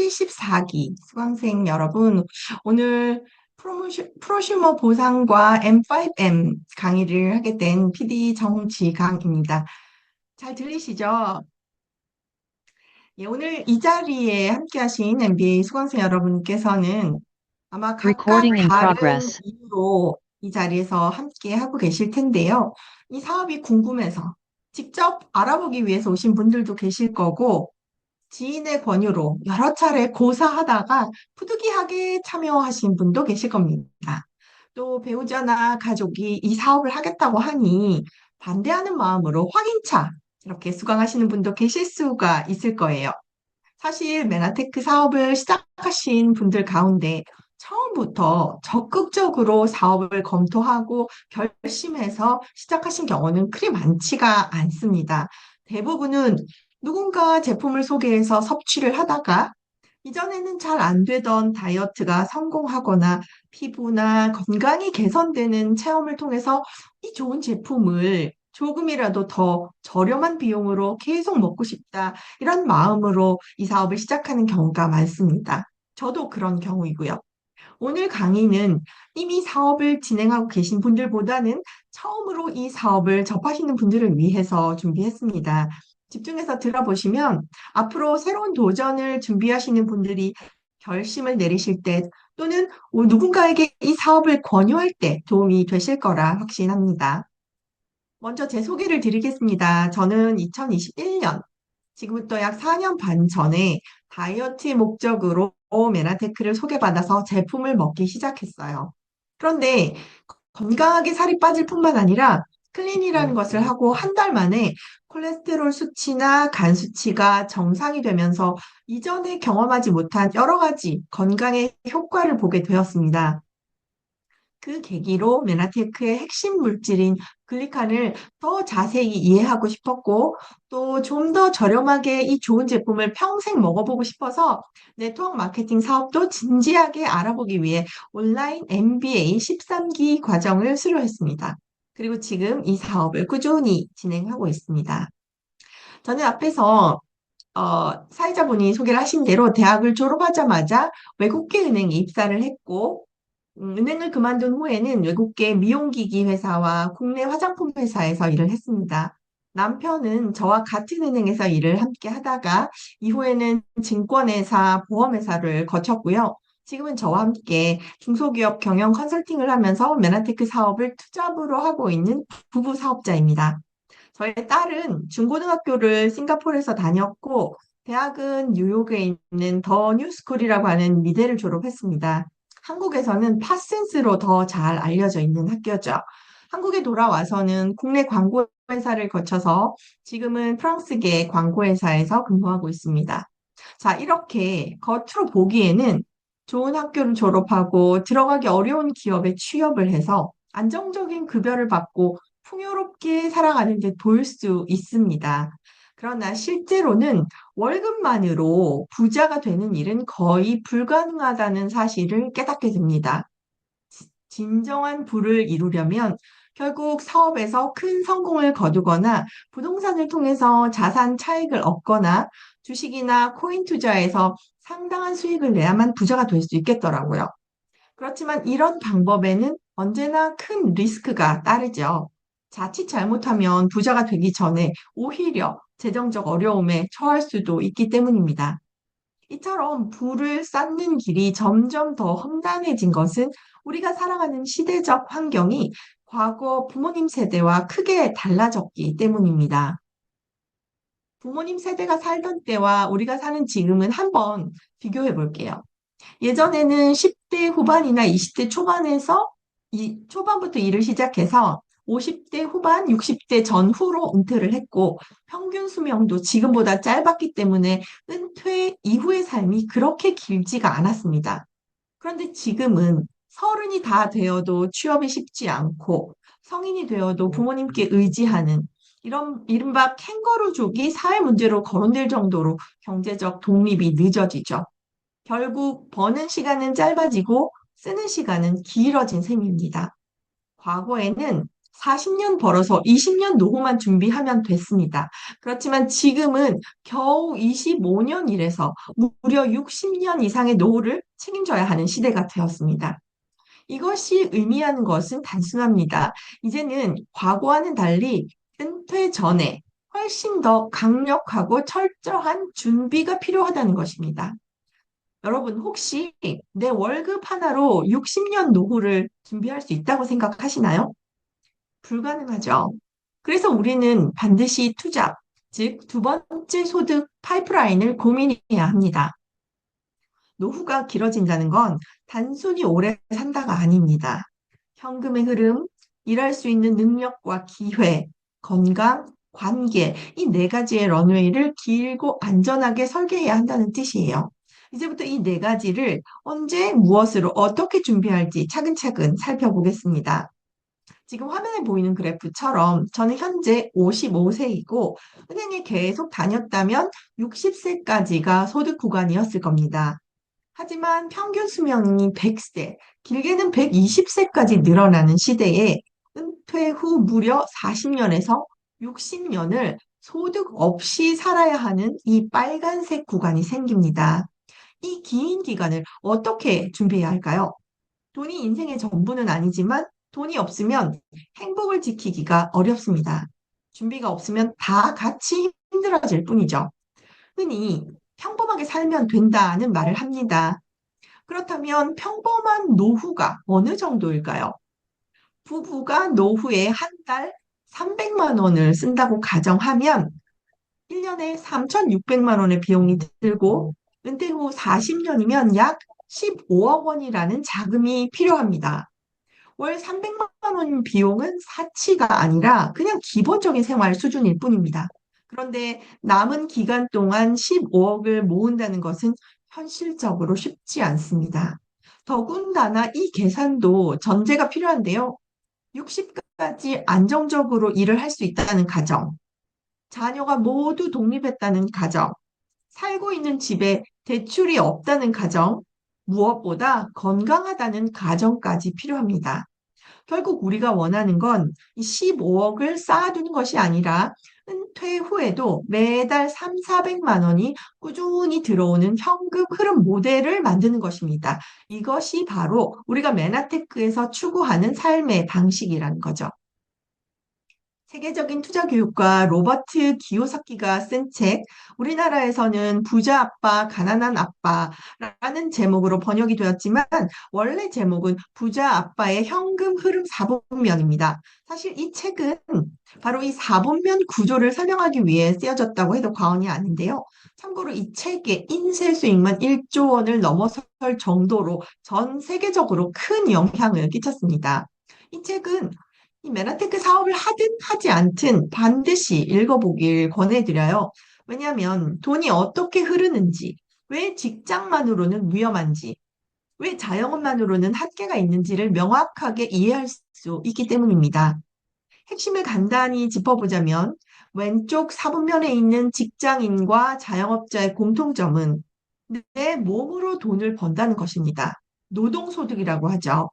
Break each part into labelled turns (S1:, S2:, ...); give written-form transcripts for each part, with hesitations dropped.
S1: 74기 수강생 여러분, 오늘 프로슈머 보상과 M5M 강의를 하게 된 PD 정지강입니다. 잘 들리시죠? 예, 오늘 이 자리에 함께 하신 MBA 수강생 여러분께서는 아마 각각
S2: Recording in
S1: 다른
S2: progress.
S1: 이유로 이 자리에서 함께 하고 계실 텐데요. 이 사업이 궁금해서 직접 알아보기 위해서 오신 분들도 계실 거고, 지인의 권유로 여러 차례 고사하다가 부득이하게 참여하신 분도 계실 겁니다. 또 배우자나 가족이 이 사업을 하겠다고 하니 반대하는 마음으로 확인차 이렇게 수강하시는 분도 계실 수가 있을 거예요. 사실 메나테크 사업을 시작하신 분들 가운데 처음부터 적극적으로 사업을 검토하고 결심해서 시작하신 경우는 그리 많지가 않습니다. 대부분은 누군가 제품을 소개해서 섭취를 하다가 이전에는 잘 안 되던 다이어트가 성공하거나 피부나 건강이 개선되는 체험을 통해서 이 좋은 제품을 조금이라도 더 저렴한 비용으로 계속 먹고 싶다. 이런 마음으로 이 사업을 시작하는 경우가 많습니다. 저도 그런 경우이고요. 오늘 강의는 이미 사업을 진행하고 계신 분들보다는 처음으로 이 사업을 접하시는 분들을 위해서 준비했습니다. 집중해서 들어보시면 앞으로 새로운 도전을 준비하시는 분들이 결심을 내리실 때 또는 누군가에게 이 사업을 권유할 때 도움이 되실 거라 확신합니다. 먼저 제 소개를 드리겠습니다. 저는 2021년, 지금부터 약 4년 반 전에 다이어트 목적으로 메나테크를 소개받아서 제품을 먹기 시작했어요. 그런데 건강하게 살이 빠질 뿐만 아니라 클린이라는 것을 하고 한 달 만에 콜레스테롤 수치나 간 수치가 정상이 되면서 이전에 경험하지 못한 여러 가지 건강의 효과를 보게 되었습니다. 그 계기로 메나테크의 핵심 물질인 글리칸을 더 자세히 이해하고 싶었고, 또 좀 더 저렴하게 이 좋은 제품을 평생 먹어보고 싶어서 네트워크 마케팅 사업도 진지하게 알아보기 위해 온라인 MBA 13기 과정을 수료했습니다. 그리고 지금 이 사업을 꾸준히 진행하고 있습니다. 저는 앞에서 사회자분이 소개를 하신 대로 대학을 졸업하자마자 외국계 은행에 입사를 했고, 은행을 그만둔 후에는 외국계 미용기기 회사와 국내 화장품 회사에서 일을 했습니다. 남편은 저와 같은 은행에서 일을 함께 하다가 이후에는 증권회사, 보험회사를 거쳤고요. 지금은 저와 함께 중소기업 경영 컨설팅을 하면서 메나테크 사업을 투잡으로 하고 있는 부부 사업자입니다. 저희 딸은 중고등학교를 싱가포르에서 다녔고, 대학은 뉴욕에 있는 더 뉴스쿨이라고 하는 미대를 졸업했습니다. 한국에서는 파센스로 더 잘 알려져 있는 학교죠. 한국에 돌아와서는 국내 광고회사를 거쳐서 지금은 프랑스계 광고회사에서 근무하고 있습니다. 자, 이렇게 겉으로 보기에는 좋은 학교를 졸업하고 들어가기 어려운 기업에 취업을 해서 안정적인 급여를 받고 풍요롭게 살아가는 듯 보일 수 있습니다. 그러나 실제로는 월급만으로 부자가 되는 일은 거의 불가능하다는 사실을 깨닫게 됩니다. 진정한 부를 이루려면 결국 사업에서 큰 성공을 거두거나 부동산을 통해서 자산 차익을 얻거나 주식이나 코인 투자에서 상당한 수익을 내야만 부자가 될 수 있겠더라고요. 그렇지만 이런 방법에는 언제나 큰 리스크가 따르죠. 자칫 잘못하면 부자가 되기 전에 오히려 재정적 어려움에 처할 수도 있기 때문입니다. 이처럼 부를 쌓는 길이 점점 더 험난해진 것은 우리가 살아가는 시대적 환경이 과거 부모님 세대와 크게 달라졌기 때문입니다. 부모님 세대가 살던 때와 우리가 사는 지금은 한번 비교해 볼게요. 예전에는 10대 후반이나 20대 초반에서 초반부터 일을 시작해서 50대 후반, 60대 전후로 은퇴를 했고 평균 수명도 지금보다 짧았기 때문에 은퇴 이후의 삶이 그렇게 길지가 않았습니다. 그런데 지금은 서른이 다 되어도 취업이 쉽지 않고 성인이 되어도 부모님께 의지하는 이런 이른바 캥거루족이 사회 문제로 거론될 정도로 경제적 독립이 늦어지죠. 결국 버는 시간은 짧아지고 쓰는 시간은 길어진 셈입니다. 과거에는 40년 벌어서 20년 노후만 준비하면 됐습니다. 그렇지만 지금은 겨우 25년 일해서 무려 60년 이상의 노후를 책임져야 하는 시대가 되었습니다. 이것이 의미하는 것은 단순합니다. 이제는 과거와는 달리 은퇴 전에 훨씬 더 강력하고 철저한 준비가 필요하다는 것입니다. 여러분, 혹시 내 월급 하나로 60년 노후를 준비할 수 있다고 생각하시나요? 불가능하죠. 그래서 우리는 반드시 투자, 즉 두 번째 소득 파이프라인을 고민해야 합니다. 노후가 길어진다는 건 단순히 오래 산다가 아닙니다. 현금의 흐름, 일할 수 있는 능력과 기회, 건강, 관계, 이 네 가지의 런웨이를 길고 안전하게 설계해야 한다는 뜻이에요. 이제부터 이 네 가지를 언제, 무엇으로, 어떻게 준비할지 차근차근 살펴보겠습니다. 지금 화면에 보이는 그래프처럼 저는 현재 55세이고 은행에 계속 다녔다면 60세까지가 소득 구간이었을 겁니다. 하지만 평균 수명이 100세, 길게는 120세까지 늘어나는 시대에 은퇴 후 무려 40년에서 60년을 소득 없이 살아야 하는 이 빨간색 구간이 생깁니다. 이 긴 기간을 어떻게 준비해야 할까요? 돈이 인생의 전부는 아니지만 돈이 없으면 행복을 지키기가 어렵습니다. 준비가 없으면 다 같이 힘들어질 뿐이죠. 흔히 평범하게 살면 된다는 말을 합니다. 그렇다면 평범한 노후가 어느 정도일까요? 부부가 노후에 한 달 300만 원을 쓴다고 가정하면 1년에 3,600만 원의 비용이 들고 은퇴 후 40년이면 약 15억 원이라는 자금이 필요합니다. 월 300만 원 비용은 사치가 아니라 그냥 기본적인 생활 수준일 뿐입니다. 그런데 남은 기간 동안 15억을 모은다는 것은 현실적으로 쉽지 않습니다. 더군다나 이 계산도 전제가 필요한데요. 60까지 안정적으로 일을 할 수 있다는 가정, 자녀가 모두 독립했다는 가정, 살고 있는 집에 대출이 없다는 가정, 무엇보다 건강하다는 가정까지 필요합니다. 결국 우리가 원하는 건 이 15억을 쌓아두는 것이 아니라 은퇴 후에도 매달 3, 400만 원이 꾸준히 들어오는 현금 흐름 모델을 만드는 것입니다. 이것이 바로 우리가 메나테크에서 추구하는 삶의 방식이라는 거죠. 세계적인 투자 교육가 로버트 기요사키가 쓴 책, 우리나라에서는 부자 아빠, 가난한 아빠라는 제목으로 번역이 되었지만, 원래 제목은 부자 아빠의 현금 흐름 4분면입니다. 사실 이 책은 바로 이 4분면 구조를 설명하기 위해 쓰여졌다고 해도 과언이 아닌데요. 참고로 이 책의 인쇄 수익만 1조 원을 넘어설 정도로 전 세계적으로 큰 영향을 끼쳤습니다. 이 책은 이 메나테크 사업을 하든 하지 않든 반드시 읽어보길 권해드려요. 왜냐하면 돈이 어떻게 흐르는지, 왜 직장만으로는 위험한지, 왜 자영업만으로는 한계가 있는지를 명확하게 이해할 수 있기 때문입니다. 핵심을 간단히 짚어보자면 왼쪽 사분면에 있는 직장인과 자영업자의 공통점은 내 몸으로 돈을 번다는 것입니다. 노동소득이라고 하죠.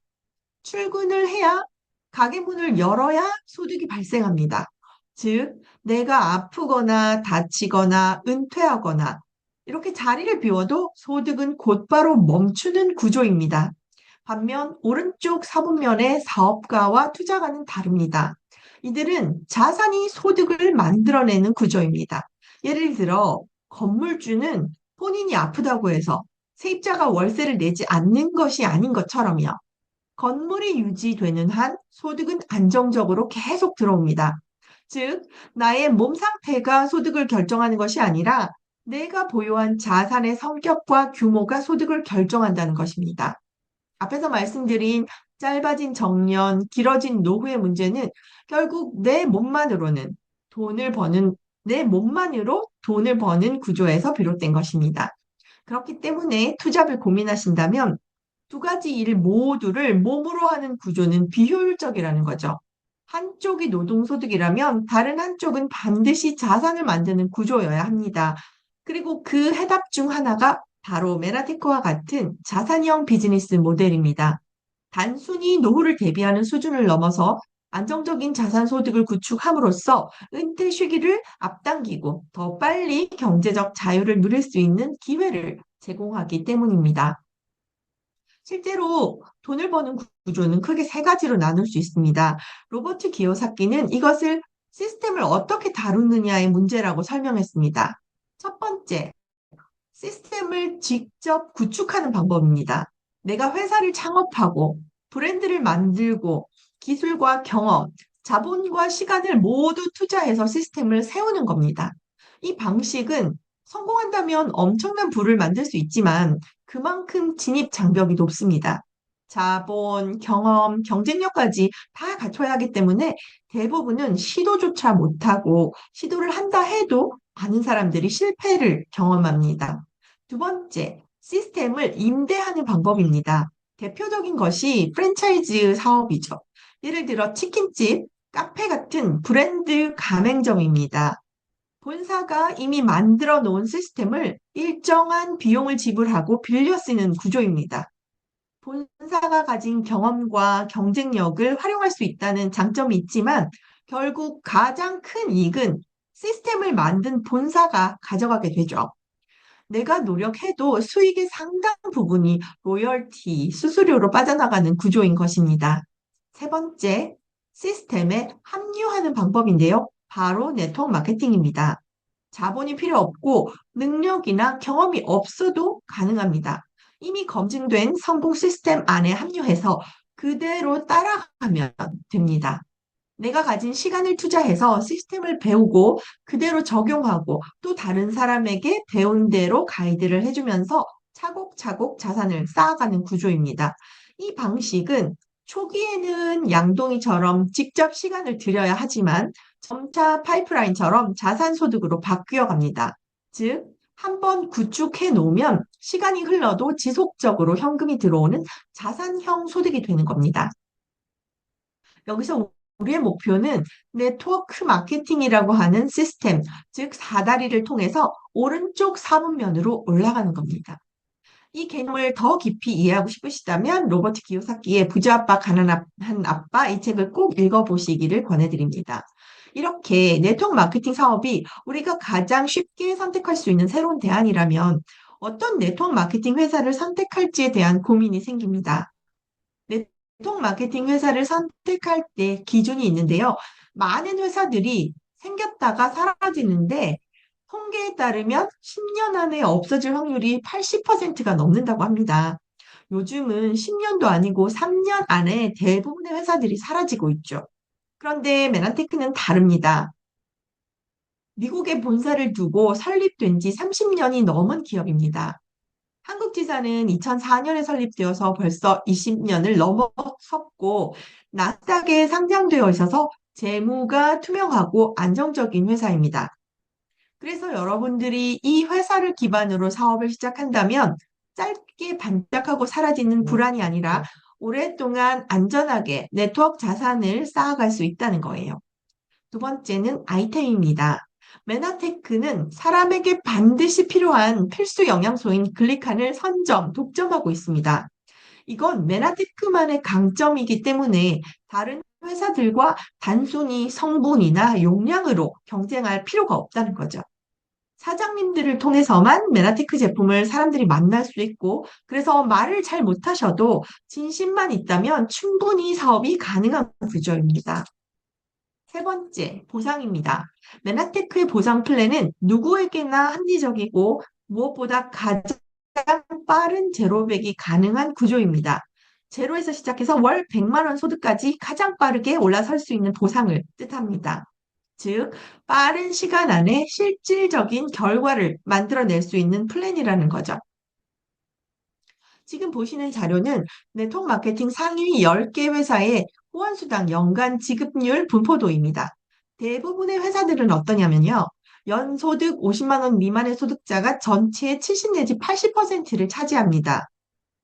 S1: 출근을 해야 가게 문을 열어야 소득이 발생합니다. 즉, 내가 아프거나 다치거나 은퇴하거나 이렇게 자리를 비워도 소득은 곧바로 멈추는 구조입니다. 반면 오른쪽 사분면의 사업가와 투자가는 다릅니다. 이들은 자산이 소득을 만들어내는 구조입니다. 예를 들어 건물주는 본인이 아프다고 해서 세입자가 월세를 내지 않는 것이 아닌 것처럼요. 건물이 유지되는 한 소득은 안정적으로 계속 들어옵니다. 즉, 나의 몸 상태가 소득을 결정하는 것이 아니라 내가 보유한 자산의 성격과 규모가 소득을 결정한다는 것입니다. 앞에서 말씀드린 짧아진 정년, 길어진 노후의 문제는 결국 돈을 버는, 내 몸만으로 돈을 버는 구조에서 비롯된 것입니다. 그렇기 때문에 투잡을 고민하신다면 두 가지 일 모두를 몸으로 하는 구조는 비효율적이라는 거죠. 한쪽이 노동소득이라면 다른 한쪽은 반드시 자산을 만드는 구조여야 합니다. 그리고 그 해답 중 하나가 바로 메나테크와 같은 자산형 비즈니스 모델입니다. 단순히 노후를 대비하는 수준을 넘어서 안정적인 자산 소득을 구축함으로써 은퇴 시기를 앞당기고 더 빨리 경제적 자유를 누릴 수 있는 기회를 제공하기 때문입니다. 실제로 돈을 버는 구조는 크게 세 가지로 나눌 수 있습니다. 로버트 기요사키는 이것을 시스템을 어떻게 다루느냐의 문제라고 설명했습니다. 첫 번째, 시스템을 직접 구축하는 방법입니다. 내가 회사를 창업하고 브랜드를 만들고 기술과 경험, 자본과 시간을 모두 투자해서 시스템을 세우는 겁니다. 이 방식은 성공한다면 엄청난 부를 만들 수 있지만 그만큼 진입 장벽이 높습니다. 자본, 경험, 경쟁력까지 다 갖춰야 하기 때문에 대부분은 시도조차 못하고 시도를 한다 해도 많은 사람들이 실패를 경험합니다. 두 번째, 시스템을 임대하는 방법입니다. 대표적인 것이 프랜차이즈 사업이죠. 예를 들어 치킨집, 카페 같은 브랜드 가맹점입니다. 본사가 이미 만들어 놓은 시스템을 일정한 비용을 지불하고 빌려 쓰는 구조입니다. 본사가 가진 경험과 경쟁력을 활용할 수 있다는 장점이 있지만 결국 가장 큰 이익은 시스템을 만든 본사가 가져가게 되죠. 내가 노력해도 수익의 상당 부분이 로열티, 수수료로 빠져나가는 구조인 것입니다. 세 번째, 시스템에 합류하는 방법인데요. 바로 네트워크 마케팅입니다. 자본이 필요 없고 능력이나 경험이 없어도 가능합니다. 이미 검증된 성공 시스템 안에 합류해서 그대로 따라가면 됩니다. 내가 가진 시간을 투자해서 시스템을 배우고 그대로 적용하고 또 다른 사람에게 배운 대로 가이드를 해주면서 차곡차곡 자산을 쌓아가는 구조입니다. 이 방식은 초기에는 양동이처럼 직접 시간을 들여야 하지만 점차 파이프라인처럼 자산 소득으로 바뀌어 갑니다. 즉, 한번 구축해 놓으면 시간이 흘러도 지속적으로 현금이 들어오는 자산형 소득이 되는 겁니다. 여기서 우리의 목표는 네트워크 마케팅이라고 하는 시스템, 즉 사다리를 통해서 오른쪽 사분면으로 올라가는 겁니다. 이 개념을 더 깊이 이해하고 싶으시다면 로버트 기요사키의 부자아빠 가난한 아빠 이 책을 꼭 읽어보시기를 권해드립니다. 이렇게 네트워크 마케팅 사업이 우리가 가장 쉽게 선택할 수 있는 새로운 대안이라면 어떤 네트워크 마케팅 회사를 선택할지에 대한 고민이 생깁니다. 네트워크 마케팅 회사를 선택할 때 기준이 있는데요. 많은 회사들이 생겼다가 사라지는데 통계에 따르면 10년 안에 없어질 확률이 80%가 넘는다고 합니다. 요즘은 10년도 아니고 3년 안에 대부분의 회사들이 사라지고 있죠. 그런데 메나테크는 다릅니다. 미국에 본사를 두고 설립된 지 30년이 넘은 기업입니다. 한국지사는 2004년에 설립되어서 벌써 20년을 넘어섰고, 나스닥에 상장되어 있어서 재무가 투명하고 안정적인 회사입니다. 그래서 여러분들이 이 회사를 기반으로 사업을 시작한다면 짧게 반짝하고 사라지는 불안이 아니라 오랫동안 안전하게 네트워크 자산을 쌓아갈 수 있다는 거예요. 두 번째는 아이템입니다. 메나테크는 사람에게 반드시 필요한 필수 영양소인 글리칸을 선점, 독점하고 있습니다. 이건 메나테크만의 강점이기 때문에 다른 회사들과 단순히 성분이나 용량으로 경쟁할 필요가 없다는 거죠. 사장님들을 통해서만 메나테크 제품을 사람들이 만날 수 있고, 그래서 말을 잘 못하셔도 진심만 있다면 충분히 사업이 가능한 구조입니다. 세 번째, 보상입니다. 메나테크의 보상 플랜은 누구에게나 합리적이고 무엇보다 가장 빠른 제로백이 가능한 구조입니다. 제로에서 시작해서 월 100만 원 소득까지 가장 빠르게 올라설 수 있는 보상을 뜻합니다. 즉, 빠른 시간 안에 실질적인 결과를 만들어낼 수 있는 플랜이라는 거죠. 지금 보시는 자료는 네트워크 마케팅 상위 10개 회사의 후원수당 연간 지급률 분포도입니다. 대부분의 회사들은 어떠냐면요. 연소득 50만 원 미만의 소득자가 전체의 70 내지 80%를 차지합니다.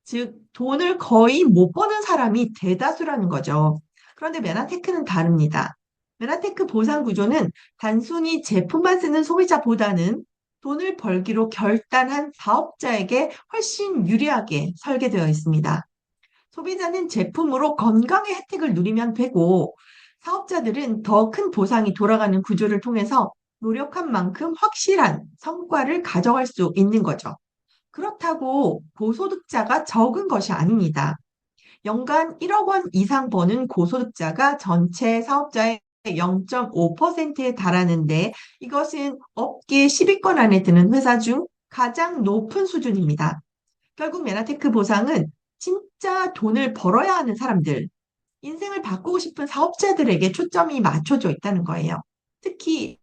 S1: 즉, 돈을 거의 못 버는 사람이 대다수라는 거죠. 그런데 메나테크는 다릅니다. 메나테크 보상 구조는 단순히 제품만 쓰는 소비자보다는 돈을 벌기로 결단한 사업자에게 훨씬 유리하게 설계되어 있습니다. 소비자는 제품으로 건강의 혜택을 누리면 되고, 사업자들은 더 큰 보상이 돌아가는 구조를 통해서 노력한 만큼 확실한 성과를 가져갈 수 있는 거죠. 그렇다고 고소득자가 적은 것이 아닙니다. 연간 1억 원 이상 버는 고소득자가 전체 사업자의 0.5%에 달하는데 이것은 업계 10위권 안에 드는 회사 중 가장 높은 수준입니다. 결국 메나테크 보상은 진짜 돈을 벌어야 하는 사람들, 인생을 바꾸고 싶은 사업자들에게 초점이 맞춰져 있다는 거예요. 특히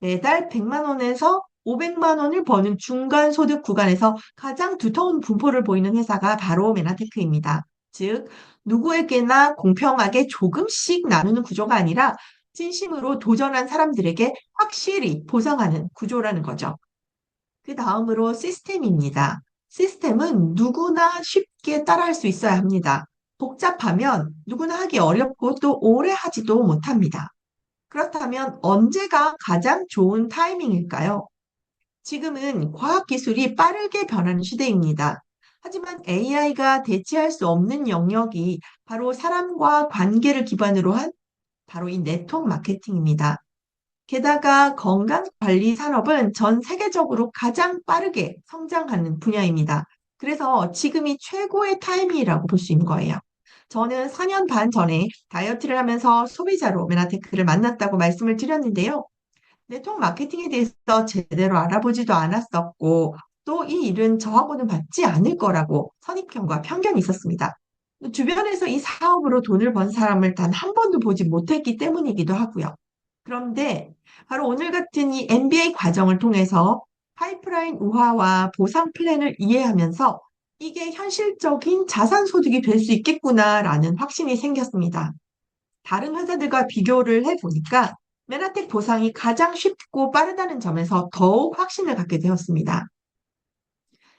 S1: 매달 100만 원에서 500만 원을 버는 중간 소득 구간에서 가장 두터운 분포를 보이는 회사가 바로 메나테크입니다. 즉, 누구에게나 공평하게 조금씩 나누는 구조가 아니라 진심으로 도전한 사람들에게 확실히 보상하는 구조라는 거죠. 그 다음으로 시스템입니다. 시스템은 누구나 쉽게 따라할 수 있어야 합니다. 복잡하면 누구나 하기 어렵고 또 오래 하지도 못합니다. 그렇다면 언제가 가장 좋은 타이밍일까요? 지금은 과학기술이 빠르게 변하는 시대입니다. 하지만 AI가 대체할 수 없는 영역이 바로 사람과 관계를 기반으로 한 바로 이 네트워크 마케팅입니다. 게다가 건강관리 산업은 전 세계적으로 가장 빠르게 성장하는 분야입니다. 그래서 지금이 최고의 타이밍이라고 볼 수 있는 거예요. 저는 4년 반 전에 다이어트를 하면서 소비자로 메나테크를 만났다고 말씀을 드렸는데요. 네트워크 마케팅에 대해서 제대로 알아보지도 않았었고, 또 이 일은 저하고는 맞지 않을 거라고 선입견과 편견이 있었습니다. 주변에서 이 사업으로 돈을 번 사람을 단 한 번도 보지 못했기 때문이기도 하고요. 그런데 바로 오늘 같은 이 MBA 과정을 통해서 파이프라인 우화와 보상 플랜을 이해하면서 이게 현실적인 자산 소득이 될 수 있겠구나라는 확신이 생겼습니다. 다른 회사들과 비교를 해보니까 메나텍 보상이 가장 쉽고 빠르다는 점에서 더욱 확신을 갖게 되었습니다.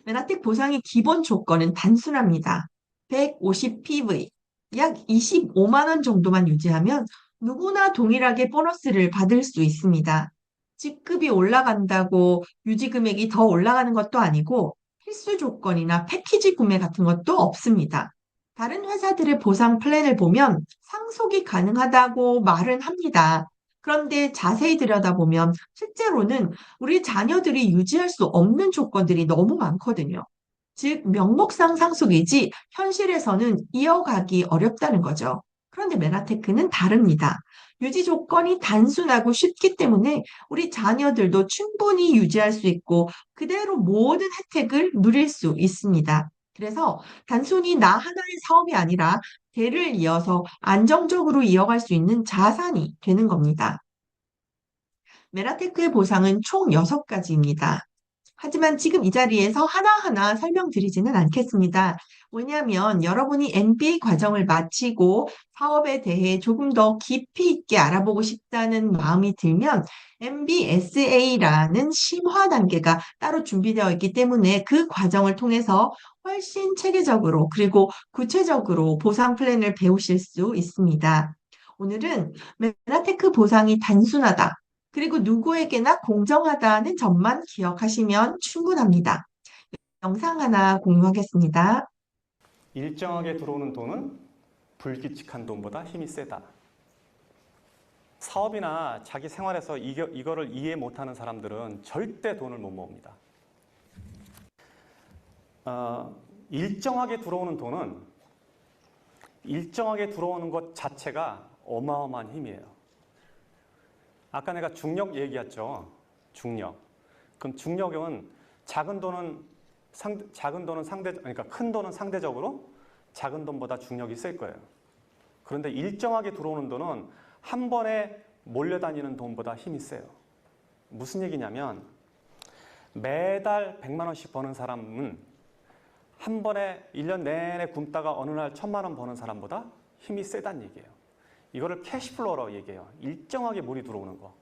S1: 메나텍 보상의 기본 조건은 단순합니다. 150PV, 약 25만 원 정도만 유지하면 누구나 동일하게 보너스를 받을 수 있습니다. 직급이 올라간다고 유지 금액이 더 올라가는 것도 아니고 필수 조건이나 패키지 구매 같은 것도 없습니다. 다른 회사들의 보상 플랜을 보면 상속이 가능하다고 말은 합니다. 그런데 자세히 들여다보면 실제로는 우리 자녀들이 유지할 수 없는 조건들이 너무 많거든요. 즉, 명목상 상속이지 현실에서는 이어가기 어렵다는 거죠. 그런데 메나테크는 다릅니다. 유지 조건이 단순하고 쉽기 때문에 우리 자녀들도 충분히 유지할 수 있고 그대로 모든 혜택을 누릴 수 있습니다. 그래서 단순히 나 하나의 사업이 아니라 대를 이어서 안정적으로 이어갈 수 있는 자산이 되는 겁니다. 메라테크의 보상은 총 6가지입니다. 하지만 지금 이 자리에서 하나하나 설명드리지는 않겠습니다. 왜냐하면 여러분이 MBA 과정을 마치고 사업에 대해 조금 더 깊이 있게 알아보고 싶다는 마음이 들면 MBSA라는 심화 단계가 따로 준비되어 있기 때문에 그 과정을 통해서 훨씬 체계적으로 그리고 구체적으로 보상 플랜을 배우실 수 있습니다. 오늘은 메라테크 보상이 단순하다. 그리고 누구에게나 공정하다는 점만 기억하시면 충분합니다. 영상 하나 공유하겠습니다.
S2: 일정하게 들어오는 돈은 불규칙한 돈보다 힘이 세다. 사업이나 자기 생활에서 이거를 이해 못하는 사람들은 절대 돈을 못 모읍니다. 일정하게 들어오는 돈은 일정하게 들어오는 것 자체가 어마어마한 힘이에요. 아까 내가 중력 얘기했죠. 중력. 그럼 중력은 그러니까 큰 돈은 상대적으로 작은 돈보다 중력이 셀 거예요. 그런데 일정하게 들어오는 돈은 한 번에 몰려다니는 돈보다 힘이 세요. 무슨 얘기냐면 매달 100만 원씩 버는 사람은 한 번에 1년 내내 굶다가 어느 날 1000만 원 버는 사람보다 힘이 세다는 얘기예요. 이거를 캐시플로우라고 얘기해요. 일정하게 물이 들어오는 거.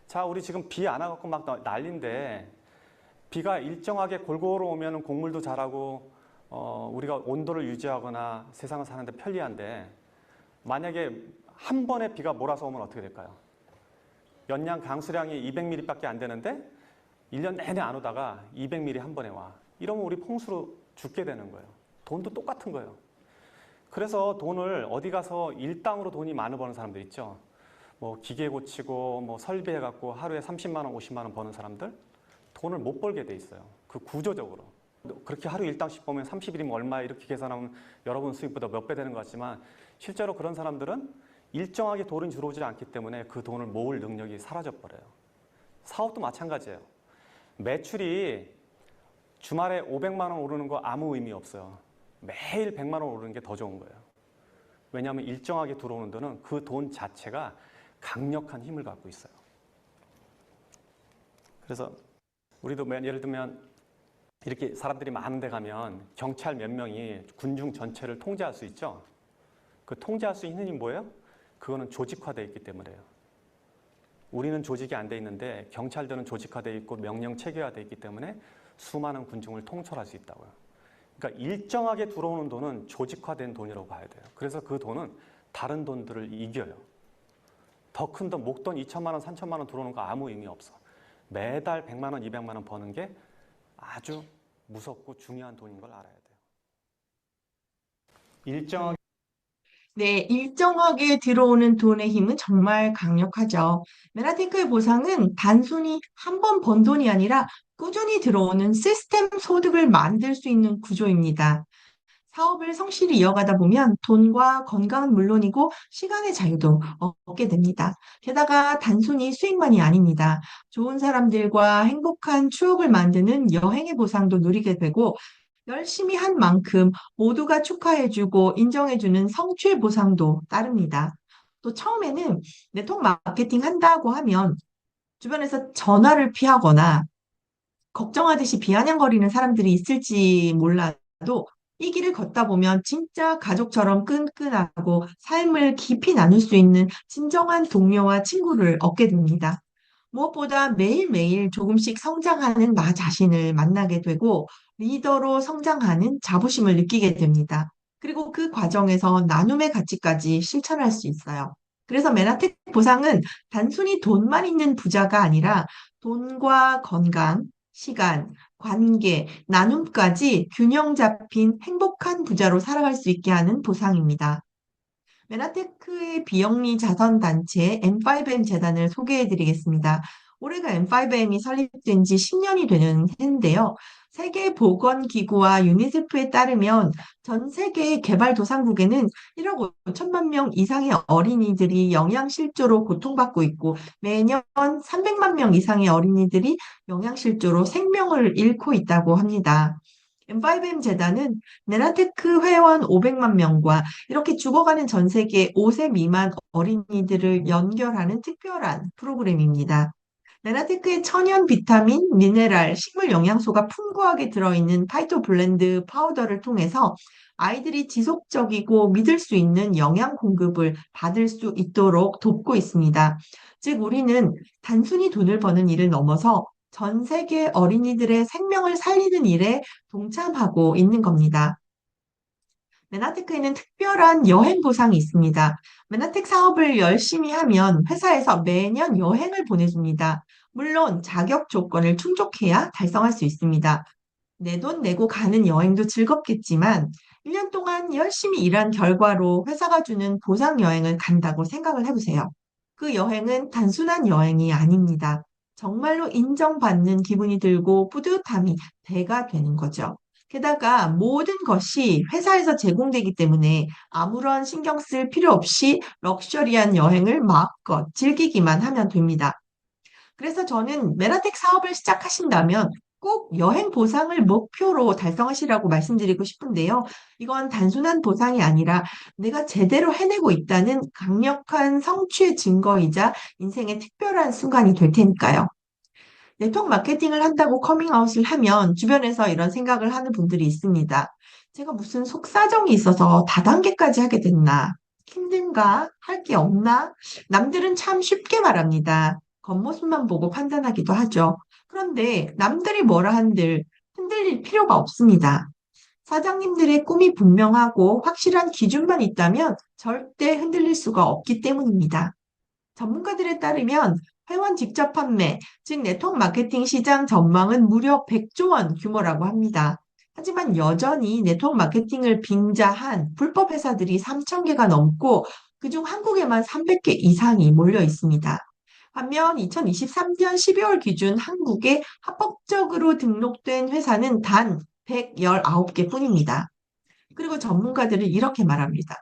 S2: 자, 우리 지금 비 안 와갖고 막 난리인데 비가 일정하게 골고루 오면 곡물도 자라고 우리가 온도를 유지하거나 세상을 사는데 편리한데 만약에 한 번에 비가 몰아서 오면 어떻게 될까요? 연량 강수량이 200mm밖에 안 되는데 1년 내내 안 오다가 200mm 한 번에 와. 이러면 우리 풍수로 죽게 되는 거예요. 돈도 똑같은 거예요. 그래서 돈을 어디 가서 일당으로 돈이 많이 버는 사람들 있죠. 뭐 기계 고치고 뭐 설비해갖고 하루에 30만 원, 50만 원 버는 사람들 돈을 못 벌게 돼 있어요. 그 구조적으로. 그렇게 하루 일당씩 보면 30일이면 얼마 이렇게 계산하면 여러분 수익보다 몇 배 되는 것 같지만 실제로 그런 사람들은 일정하게 돈이 들어오지 않기 때문에 그 돈을 모을 능력이 사라져버려요. 사업도 마찬가지예요. 매출이 주말에 500만 원 오르는 거 아무 의미 없어요. 매일 100만 원 오르는 게 더 좋은 거예요. 왜냐하면 일정하게 들어오는 돈은 그 돈 자체가 강력한 힘을 갖고 있어요. 그래서 우리도 예를 들면 이렇게 사람들이 많은 데 가면 경찰 몇 명이 군중 전체를 통제할 수 있죠. 그 통제할 수 있는 힘이 뭐예요? 그거는 조직화되어 있기 때문에요. 우리는 조직이 안 돼 있는데 경찰들은 조직화되어 있고 명령 체계화되어 있기 때문에 수많은 군중을 통솔할 수 있다고요. 그러니까 일정하게 들어오는 돈은 조직화된 돈이라고 봐야 돼요. 그래서 그 돈은 다른 돈들을 이겨요. 더 큰 돈, 목돈 2천만 원, 3천만 원 들어오는 거 아무 의미 없어. 매달 100만 원, 200만 원 버는 게 아주 무섭고 중요한 돈인 걸 알아야 돼요. 일정하게
S1: 네, 일정하게 들어오는 돈의 힘은 정말 강력하죠. 메나테크의 보상은 단순히 한 번 번 돈이 아니라 꾸준히 들어오는 시스템 소득을 만들 수 있는 구조입니다. 사업을 성실히 이어가다 보면 돈과 건강은 물론이고 시간의 자유도 얻게 됩니다. 게다가 단순히 수익만이 아닙니다. 좋은 사람들과 행복한 추억을 만드는 여행의 보상도 누리게 되고 열심히 한 만큼 모두가 축하해주고 인정해주는 성취의 보상도 따릅니다. 또 처음에는 네트워크 마케팅 한다고 하면 주변에서 전화를 피하거나 걱정하듯이 비아냥거리는 사람들이 있을지 몰라도 이 길을 걷다 보면 진짜 가족처럼 끈끈하고 삶을 깊이 나눌 수 있는 진정한 동료와 친구를 얻게 됩니다. 무엇보다 매일매일 조금씩 성장하는 나 자신을 만나게 되고 리더로 성장하는 자부심을 느끼게 됩니다. 그리고 그 과정에서 나눔의 가치까지 실천할 수 있어요. 그래서 메나텍 보상은 단순히 돈만 있는 부자가 아니라 돈과 건강, 시간, 관계, 나눔까지 균형 잡힌 행복한 부자로 살아갈 수 있게 하는 보상입니다. 메나테크의 비영리 자선단체 M5M 재단을 소개해드리겠습니다. 올해가 M5M이 설립된 지 10년이 되는 해인데요. 세계보건기구와 유니세프에 따르면 전 세계 개발도상국에는 1억 5천만 명 이상의 어린이들이 영양실조로 고통받고 있고 매년 300만 명 이상의 어린이들이 영양실조로 생명을 잃고 있다고 합니다. M5M 재단은 네나테크 회원 500만 명과 이렇게 죽어가는 전 세계 5세 미만 어린이들을 연결하는 특별한 프로그램입니다. 레나테크의 천연 비타민, 미네랄, 식물 영양소가 풍부하게 들어있는 파이토 블렌드 파우더를 통해서 아이들이 지속적이고 믿을 수 있는 영양 공급을 받을 수 있도록 돕고 있습니다. 즉, 우리는 단순히 돈을 버는 일을 넘어서 전 세계 어린이들의 생명을 살리는 일에 동참하고 있는 겁니다. 메나테크에는 특별한 여행 보상이 있습니다. 메나텍 사업을 열심히 하면 회사에서 매년 여행을 보내줍니다. 물론 자격 조건을 충족해야 달성할 수 있습니다. 내 돈 내고 가는 여행도 즐겁겠지만 1년 동안 열심히 일한 결과로 회사가 주는 보상 여행을 간다고 생각을 해보세요. 그 여행은 단순한 여행이 아닙니다. 정말로 인정받는 기분이 들고 뿌듯함이 배가 되는 거죠. 게다가 모든 것이 회사에서 제공되기 때문에 아무런 신경 쓸 필요 없이 럭셔리한 여행을 마음껏 즐기기만 하면 됩니다. 그래서 저는 메라텍 사업을 시작하신다면 꼭 여행 보상을 목표로 달성하시라고 말씀드리고 싶은데요. 이건 단순한 보상이 아니라 내가 제대로 해내고 있다는 강력한 성취의 증거이자 인생의 특별한 순간이 될 테니까요. 네트워크 마케팅을 한다고 커밍아웃을 하면 주변에서 이런 생각을 하는 분들이 있습니다. 제가 무슨 속사정이 있어서 다단계까지 하게 됐나? 힘든가? 할 게 없나? 남들은 참 쉽게 말합니다. 겉모습만 보고 판단하기도 하죠. 그런데 남들이 뭐라 한들 흔들릴 필요가 없습니다. 사장님들의 꿈이 분명하고 확실한 기준만 있다면 절대 흔들릴 수가 없기 때문입니다. 전문가들에 따르면 회원 직접 판매, 즉 네트워크 마케팅 시장 전망은 무려 100조 원 규모라고 합니다. 하지만 여전히 네트워크 마케팅을 빙자한 불법 회사들이 3천 개가 넘고 그중 한국에만 300개 이상이 몰려 있습니다. 반면 2023년 12월 기준 한국에 합법적으로 등록된 회사는 단 119개 뿐입니다. 그리고 전문가들은 이렇게 말합니다.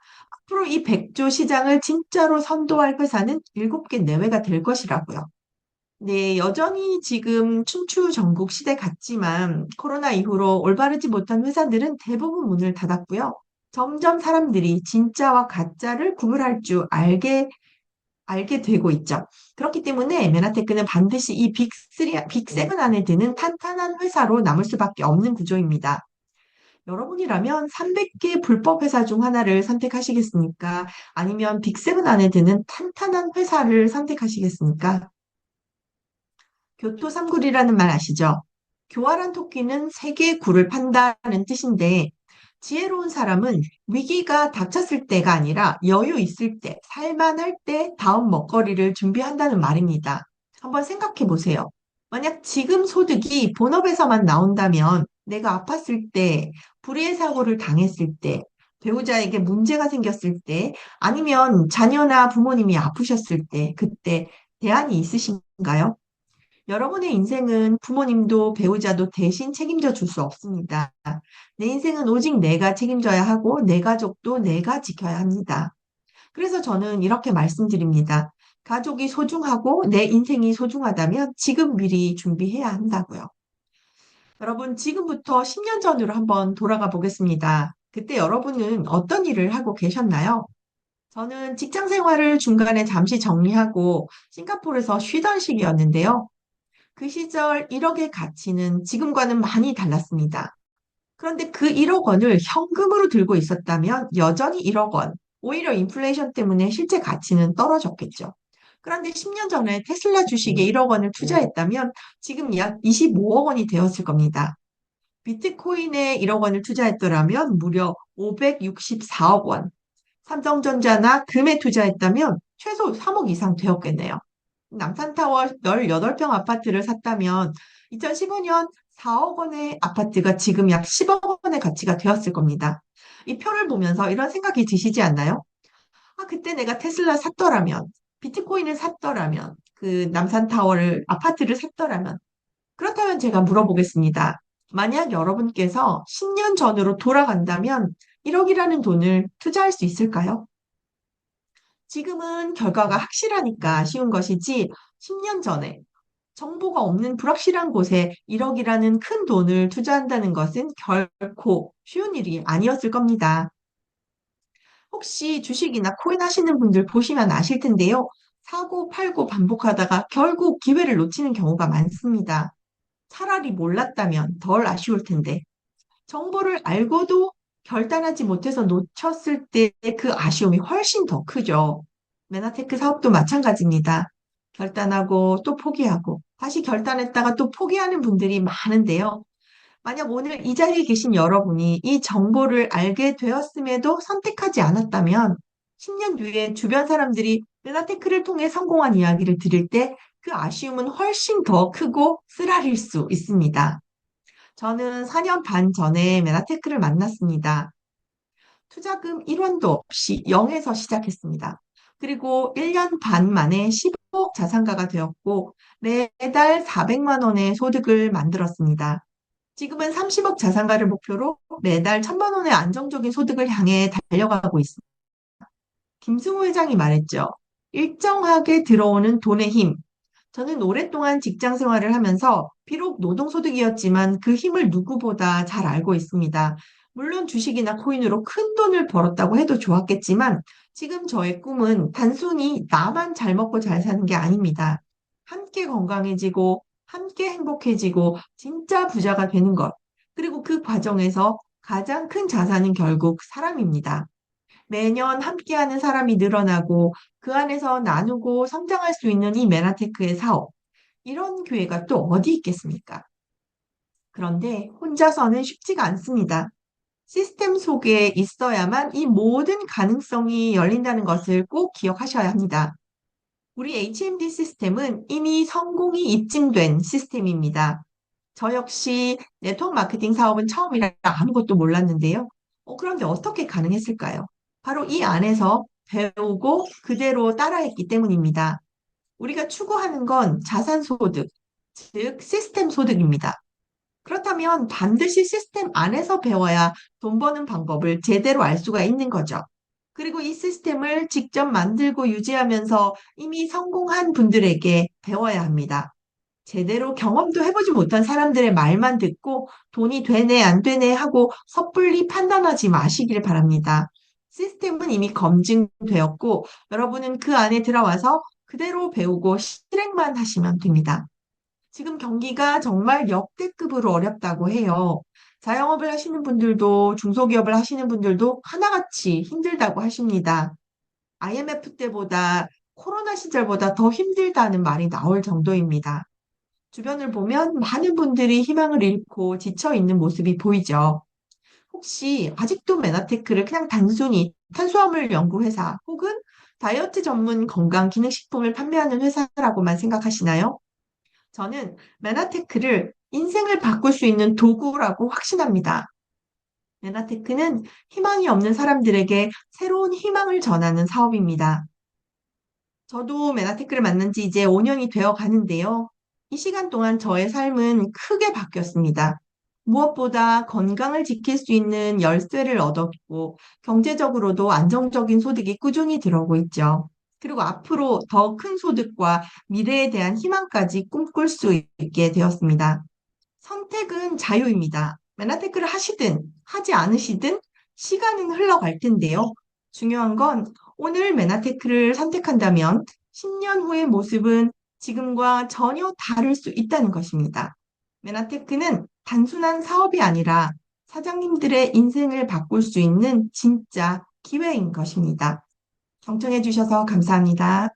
S1: 앞으로 이 100조 시장을 진짜로 선도할 회사는 7개 내외가 될 것이라고요. 네, 여전히 지금 춘추 전국 시대 같지만 코로나 이후로 올바르지 못한 회사들은 대부분 문을 닫았고요. 점점 사람들이 진짜와 가짜를 구분할 줄 알게 되고 있죠. 그렇기 때문에 메나테크는 반드시 이 빅3, 빅7 안에 드는 탄탄한 회사로 남을 수밖에 없는 구조입니다. 여러분이라면 300개 불법 회사 중 하나를 선택하시겠습니까? 아니면 빅7 안에 드는 탄탄한 회사를 선택하시겠습니까? 교토삼굴이라는 말 아시죠? 교활한 토끼는 세계의 굴을 판다는 뜻인데 지혜로운 사람은 위기가 닥쳤을 때가 아니라 여유 있을 때, 살만할 때 다음 먹거리를 준비한다는 말입니다. 한번 생각해 보세요. 만약 지금 소득이 본업에서만 나온다면 내가 아팠을 때, 불의의 사고를 당했을 때, 배우자에게 문제가 생겼을 때, 아니면 자녀나 부모님이 아프셨을 때, 그때 대안이 있으신가요? 여러분의 인생은 부모님도 배우자도 대신 책임져 줄 수 없습니다. 내 인생은 오직 내가 책임져야 하고 내 가족도 내가 지켜야 합니다. 그래서 저는 이렇게 말씀드립니다. 가족이 소중하고 내 인생이 소중하다면 지금 미리 준비해야 한다고요. 여러분, 지금부터 10년 전으로 한번 돌아가 보겠습니다. 그때 여러분은 어떤 일을 하고 계셨나요? 저는 직장 생활을 중간에 잠시 정리하고 싱가포르에서 쉬던 시기였는데요. 그 시절 1억의 가치는 지금과는 많이 달랐습니다. 그런데 그 1억 원을 현금으로 들고 있었다면 여전히 1억 원, 오히려 인플레이션 때문에 실제 가치는 떨어졌겠죠. 그런데 10년 전에 테슬라 주식에 1억 원을 투자했다면 지금 약 25억 원이 되었을 겁니다. 비트코인에 1억 원을 투자했더라면 무려 564억 원, 삼성전자나 금에 투자했다면 최소 3억 이상 되었겠네요. 남산타워 18평 아파트를 샀다면 2015년 4억 원의 아파트가 지금 약 10억 원의 가치가 되었을 겁니다. 이 표를 보면서 이런 생각이 드시지 않나요? 아, 그때 내가 테슬라 샀더라면, 비트코인을 샀더라면, 그 남산타워를, 아파트를 샀더라면. 그렇다면 제가 물어보겠습니다. 만약 여러분께서 10년 전으로 돌아간다면 1억이라는 돈을 투자할 수 있을까요? 지금은 결과가 확실하니까 쉬운 것이지 10년 전에 정보가 없는 불확실한 곳에 1억이라는 큰 돈을 투자한다는 것은 결코 쉬운 일이 아니었을 겁니다. 혹시 주식이나 코인 하시는 분들 보시면 아실 텐데요. 사고 팔고 반복하다가 결국 기회를 놓치는 경우가 많습니다. 차라리 몰랐다면 덜 아쉬울 텐데. 정보를 알고도 결단하지 못해서 놓쳤을 때 그 아쉬움이 훨씬 더 크죠. 메나테크 사업도 마찬가지입니다. 결단하고 또 포기하고 다시 결단했다가 또 포기하는 분들이 많은데요. 만약 오늘 이 자리에 계신 여러분이 이 정보를 알게 되었음에도 선택하지 않았다면 10년 뒤에 주변 사람들이 메나테크를 통해 성공한 이야기를 들을 때 그 아쉬움은 훨씬 더 크고 쓰라릴 수 있습니다. 저는 4년 반 전에 메나테크를 만났습니다. 투자금 1원도 없이 0에서 시작했습니다. 그리고 1년 반 만에 15억 자산가가 되었고 매달 400만 원의 소득을 만들었습니다. 지금은 30억 자산가를 목표로 매달 1,000만 원의 안정적인 소득을 향해 달려가고 있습니다. 김승우 회장이 말했죠. 일정하게 들어오는 돈의 힘. 저는 오랫동안 직장 생활을 하면서 비록 노동소득이었지만 그 힘을 누구보다 잘 알고 있습니다. 물론 주식이나 코인으로 큰 돈을 벌었다고 해도 좋았겠지만 지금 저의 꿈은 단순히 나만 잘 먹고 잘 사는 게 아닙니다. 함께 건강해지고 함께 행복해지고 진짜 부자가 되는 것. 그리고 그 과정에서 가장 큰 자산은 결국 사람입니다. 매년 함께하는 사람이 늘어나고 그 안에서 나누고 성장할 수 있는 이 메나테크의 사업. 이런 기회가 또 어디 있겠습니까? 그런데 혼자서는 쉽지가 않습니다. 시스템 속에 있어야만 이 모든 가능성이 열린다는 것을 꼭 기억하셔야 합니다. 우리 HMD 시스템은 이미 성공이 입증된 시스템입니다. 저 역시 네트워크 마케팅 사업은 처음이라 아무것도 몰랐는데요. 그런데 어떻게 가능했을까요? 바로 이 안에서 배우고 그대로 따라했기 때문입니다. 우리가 추구하는 건 자산소득, 즉 시스템 소득입니다. 그렇다면 반드시 시스템 안에서 배워야 돈 버는 방법을 제대로 알 수가 있는 거죠. 그리고 이 시스템을 직접 만들고 유지하면서 이미 성공한 분들에게 배워야 합니다. 제대로 경험도 해보지 못한 사람들의 말만 듣고 돈이 되네, 안 되네 하고 섣불리 판단하지 마시길 바랍니다. 시스템은 이미 검증되었고 여러분은 그 안에 들어와서 그대로 배우고 실행만 하시면 됩니다. 지금 경기가 정말 역대급으로 어렵다고 해요. 자영업을 하시는 분들도 중소기업을 하시는 분들도 하나같이 힘들다고 하십니다. IMF 때보다 코로나 시절보다 더 힘들다는 말이 나올 정도입니다. 주변을 보면 많은 분들이 희망을 잃고 지쳐 있는 모습이 보이죠. 혹시 아직도 메나테크를 그냥 단순히 탄수화물 연구회사 혹은 다이어트 전문 건강 기능식품을 판매하는 회사라고만 생각하시나요? 저는 메나테크를 인생을 바꿀 수 있는 도구라고 확신합니다. 메나테크는 희망이 없는 사람들에게 새로운 희망을 전하는 사업입니다. 저도 메나테크를 만난 지 이제 5년이 되어 가는데요. 이 시간 동안 저의 삶은 크게 바뀌었습니다. 무엇보다 건강을 지킬 수 있는 열쇠를 얻었고, 경제적으로도 안정적인 소득이 꾸준히 들어오고 있죠. 그리고 앞으로 더 큰 소득과 미래에 대한 희망까지 꿈꿀 수 있게 되었습니다. 선택은 자유입니다. 메나테크를 하시든 하지 않으시든 시간은 흘러갈 텐데요. 중요한 건 오늘 메나테크를 선택한다면 10년 후의 모습은 지금과 전혀 다를 수 있다는 것입니다. 메나테크는 단순한 사업이 아니라 사장님들의 인생을 바꿀 수 있는 진짜 기회인 것입니다. 경청해 주셔서 감사합니다.